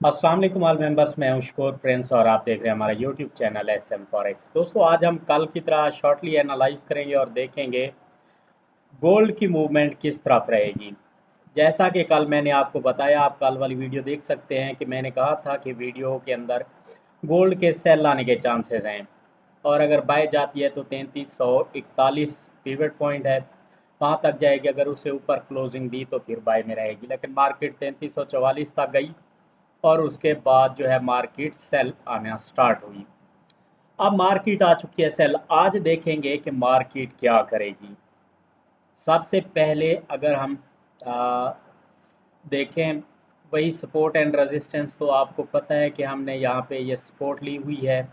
अस्सलाम वालेकुम all members. मैं हूं शुक्र प्रिंस और आप देख रहे हैं हमारा YouTube channel S M forex. दोस्तों, आज हम कल की तरह शॉर्टली एनालाइज करेंगे और देखेंगे गोल्ड की मूवमेंट किस तरफ रहेगी। जैसा कि कल मैंने आपको बताया, आप कल वाली वीडियो देख सकते हैं कि मैंने कहा था कि वीडियो के अंदर गोल्ड के सेल आने के चांसेस हैं और अगर बाय जाती है तो 3341 पिवट पॉइंट है, वहाँ तक जाएगी। अगर उससे ऊपर क्लोजिंग दी तो फिर बाय में रहेगी, लेकिन मार्केट 3344 तक गई और उसके बाद जो है मार्केट सेल आना स्टार्ट हुई। अब मार्केट आ चुकी है सेल। आज देखेंगे कि मार्केट क्या करेगी। सबसे पहले अगर हम आ, देखें वही सपोर्ट एंड रेजिस्टेंस, तो आपको पता है कि हमने यहाँ पे ये सपोर्ट ली हुई है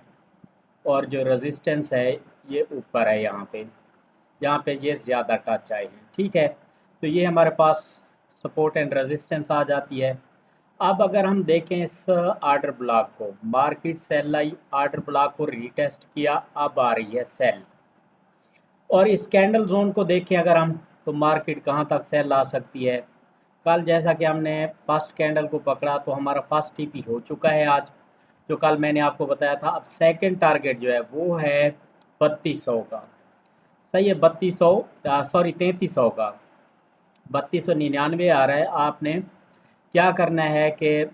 और जो रेजिस्टेंस है ये ऊपर है, यहाँ पे ये ज़्यादा टच आए हैं। ठीक है, तो ये हमारे पास सपोर्ट एंड रेजिस्टेंस आ जाती है। अब अगर हम देखें इस आर्डर ब्लॉक को, मार्केट सेल आई, आर्डर ब्लॉक को रीटेस्ट किया, अब आ रही है सेल। और इस कैंडल जोन को देखें अगर हम, तो मार्केट कहाँ तक सेल आ सकती है। कल जैसा कि हमने फर्स्ट कैंडल को पकड़ा तो हमारा फर्स्ट टीपी हो चुका है आज, जो कल मैंने आपको बताया था। अब सेकंड टारगेट जो है वो है 3200 का। सही है, 3200, सॉरी 3300 का। 3299 आ रहा है। आपने क्या करना है कि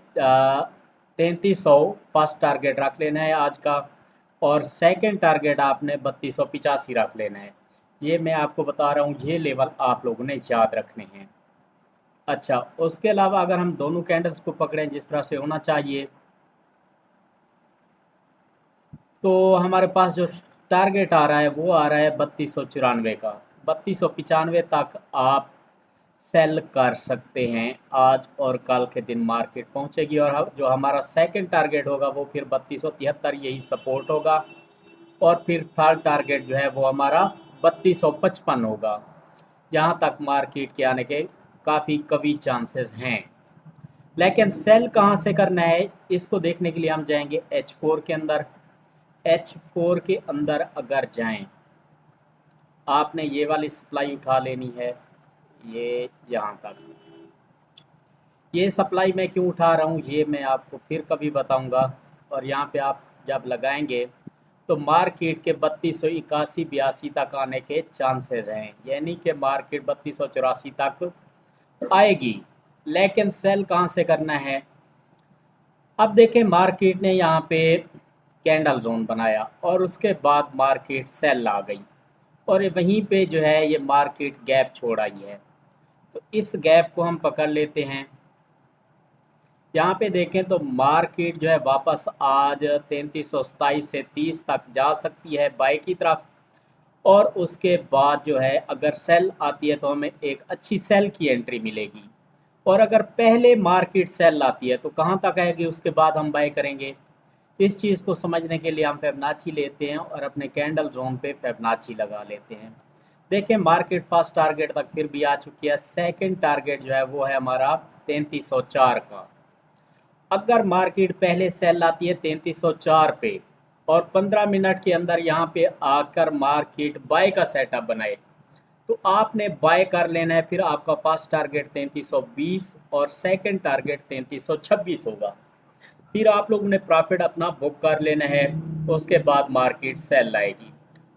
3300 फर्स्ट टारगेट रख लेना है आज का, और सेकंड टारगेट आपने 3285 रख लेना है। ये मैं आपको बता रहा हूँ, ये लेवल आप लोगों ने याद रखने हैं। अच्छा, उसके अलावा अगर हम दोनों कैंडल्स को पकड़ें जिस तरह से होना चाहिए, तो हमारे पास जो टारगेट आ रहा है वो आ रहा है 3294 का। 3295 तक आप सेल कर सकते हैं आज और कल के दिन मार्केट पहुंचेगी। और जो हमारा सेकंड टारगेट होगा वो फिर 3273, यही सपोर्ट होगा। और फिर थर्ड टारगेट जो है वो हमारा 3255 होगा, जहां तक मार्केट के आने के काफ़ी कभी चांसेस हैं। लेकिन सेल कहां से करना है, इसको देखने के लिए हम जाएंगे H4 के अंदर। H4 के अंदर अगर जाएं, आपने ये वाली सप्लाई उठा लेनी है, ये यहाँ तक। ये सप्लाई मैं क्यों उठा रहा हूँ ये मैं आपको फिर कभी बताऊँगा। और यहाँ पे आप जब लगाएंगे तो मार्केट के 3281-82 तक आने के चांसेस हैं, यानी कि मार्केट 3284 तक आएगी। लेकिन सेल कहाँ से करना है। अब देखें, मार्केट ने यहाँ पे कैंडल जोन बनाया और उसके बाद मार्केट सेल आ गई और वहीं पे जो है ये मार्केट गैप छोड़ आई है। तो इस गैप को हम पकड़ लेते हैं। यहाँ पे देखें तो मार्केट जो है वापस आज 3327 से 30 तक जा सकती है बाय की तरफ। और उसके बाद जो है अगर सेल आती है तो हमें एक अच्छी सेल की एंट्री मिलेगी। और अगर पहले मार्केट सेल आती है तो कहाँ तक आएगी, उसके बाद हम बाय करेंगे। इस चीज़ को समझने के लिए हम फिबोनाची लेते हैं और अपने कैंडल जोन पे फिबोनाची लगा लेते हैं। देखिए, मार्केट फर्स्ट टारगेट तक फिर भी आ चुकी है। सेकंड टारगेट जो है वो है हमारा 3304 का। अगर मार्केट पहले सेल आती है 3304 पे और 15 मिनट के अंदर यहाँ पे आकर मार्केट बाय का सेटअप बनाए, तो आपने बाय कर लेना है। फिर आपका फर्स्ट टारगेट 3320 और सेकंड टारगेट 3326 होगा। फिर आप लोगों ने प्रॉफिट अपना बुक कर लेना है। उसके बाद मार्केट सेल लाएगी।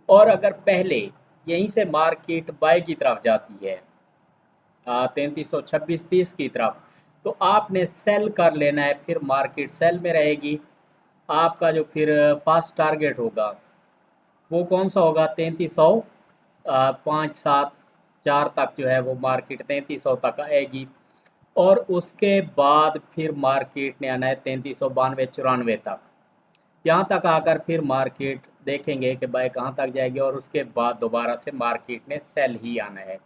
और अगर पहले यहीं से मार्केट बाय की तरफ जाती है 3326-30 की तरफ, तो आपने सेल कर लेना है। फिर मार्केट सेल में रहेगी। आपका जो फिर फर्स्ट टारगेट होगा वो कौन सा होगा, 3300 574 तक जो है वो मार्केट 3300 तक आएगी। और उसके बाद फिर मार्केट ने आना है 3392-94 तक। यहाँ तक आकर फिर मार्केट देखेंगे कि बाय कहाँ तक जाएगी और उसके बाद दोबारा से मार्केट ने सेल ही आना है।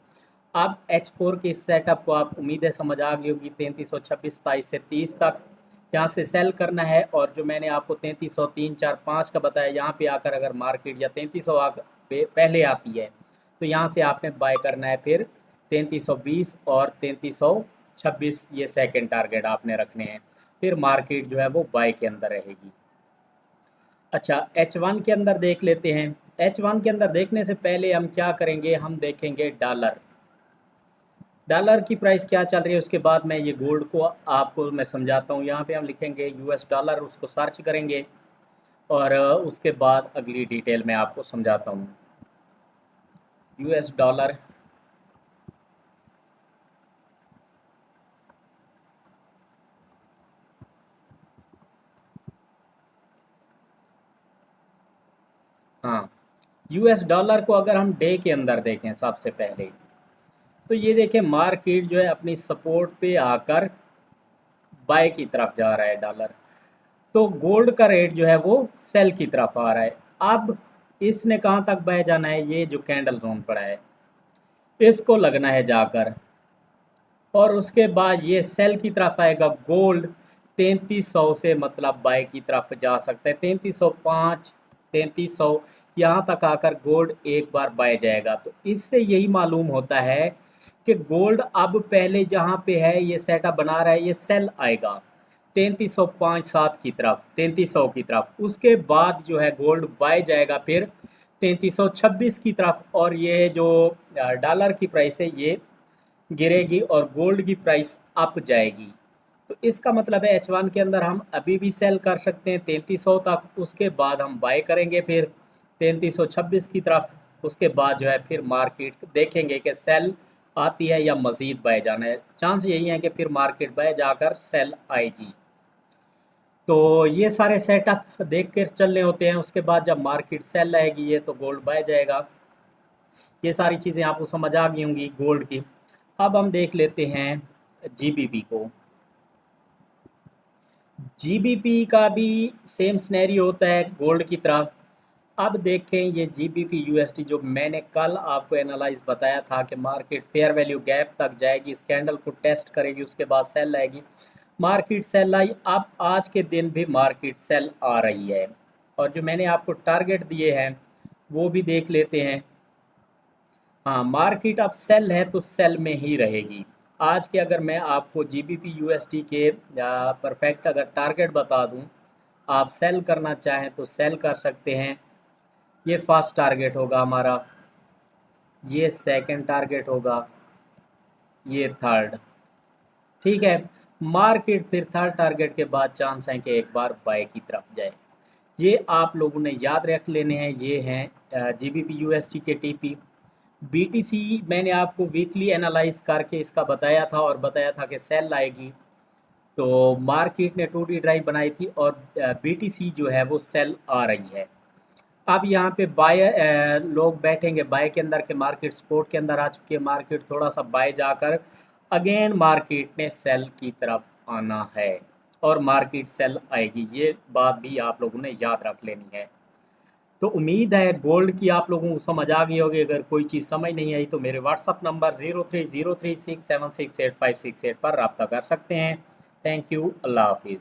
अब H4 के इस सेटअप को आप उम्मीदें समझ आ गई होगी। 3326-27 से 30 तक यहाँ से सेल करना है। और जो मैंने आपको 3303-4-5 का बताया, यहाँ पे आकर अगर मार्केट या 3300 पहले आती है तो यहाँ से आपने बाय करना है। फिर 3320 और 3326 ये सेकंड टारगेट आपने रखने हैं। फिर मार्केट जो है वो बाय के अंदर रहेगी। अच्छा, H1 के अंदर देख लेते हैं। H1 के अंदर देखने से पहले हम क्या करेंगे, हम देखेंगे डॉलर। डॉलर की प्राइस क्या चल रही है उसके बाद मैं ये गोल्ड को आपको मैं समझाता हूँ। यहाँ पे हम लिखेंगे यूएस डॉलर, उसको सर्च करेंगे और उसके बाद अगली डिटेल में आपको समझाता हूँ। यूएस डॉलर, हाँ, यूएस डॉलर को अगर हम डे के अंदर देखें सबसे पहले, तो ये देखें मार्केट जो है अपनी सपोर्ट पे आकर बाय की तरफ जा रहा है डॉलर। तो गोल्ड का रेट जो है वो सेल की तरफ आ रहा है। अब इसने कहाँ तक बह जाना है, ये जो कैंडल जोन पड़ा है इसको लगना है जाकर, और उसके बाद ये सेल की तरफ आएगा। गोल्ड 3300 से मतलब बाय की तरफ जा सकता है, 3305, 3300 यहाँ तक आकर गोल्ड एक बार बाय जाएगा। तो इससे यही मालूम होता है कि गोल्ड अब पहले जहाँ पे है ये सेटअप बना रहा है, ये सेल आएगा 3305-7 की तरफ, 3300 की तरफ। उसके बाद जो है गोल्ड बाय जाएगा फिर 3326 की तरफ, और ये जो डॉलर की प्राइस है ये गिरेगी और गोल्ड की प्राइस अप जाएगी। तो इसका मतलब है H1 के अंदर हम अभी भी सेल कर सकते हैं 3300 तक, उसके बाद हम बाय करेंगे फिर 3326 की तरफ। उसके बाद जो है फिर मार्केट देखेंगे कि सेल आती है या मज़ीद बाय जाना है। चांस यही है कि फिर मार्केट बाय जाकर सेल आएगी। तो ये सारे सेटअप देख कर चलने होते हैं। उसके बाद जब मार्केट सेल आएगी ये तो गोल्ड बाय जाएगा। ये सारी चीज़ें आपको समझ आ गई होंगी गोल्ड की। अब हम देख लेते हैं जीबीपी को। जीबीपी का भी सेम सिनेरियो होता है गोल्ड की तरह। अब देखें ये जीबीपी यूएसडी जो मैंने कल आपको एनालाइज बताया था कि मार्केट फेयर वैल्यू गैप तक जाएगी, इस कैंडल को टेस्ट करेगी, उसके बाद सेल आएगी। मार्केट सेल आई, अब आज के दिन भी मार्केट सेल आ रही है। और जो मैंने आपको टारगेट दिए हैं वो भी देख लेते हैं। हाँ, मार्केट अब सेल है तो सेल में ही रहेगी। आज के अगर मैं आपको जीबीपी यूएसडी के परफेक्ट अगर टारगेट बता दूं, आप सेल करना चाहें तो सेल कर सकते हैं। ये फर्स्ट टारगेट होगा हमारा, ये सेकंड टारगेट होगा, ये थर्ड। ठीक है, मार्केट फिर थर्ड टारगेट के बाद चांस है कि एक बार बाय की तरफ जाए। ये आप लोगों ने याद रख लेने हैं। ये हैं जीबीपी यूएसडी के टीपी। बीटीसी मैंने आपको वीकली एनालाइज करके इसका बताया था और बताया था कि सेल आएगी। तो मार्केट ने 2D ड्राइव बनाई थी और बीटीसी जो है वो सेल आ रही है। अब यहाँ पे बाय लोग बैठेंगे बाय के अंदर के, मार्केट सपोर्ट के अंदर आ चुकी है, मार्केट थोड़ा सा बाय जाकर अगेन मार्केट ने सेल की तरफ आना है और मार्केट सेल आएगी। ये बात भी आप लोगों ने याद रख लेनी है। तो उम्मीद है गोल्ड की आप लोगों को समझ आ गई होगी। अगर कोई चीज़ समझ नहीं आई तो मेरे व्हाट्सअप नंबर 03036768 पर रब्ता कर सकते हैं। थैंक यू, अल्लाह हाफिज़।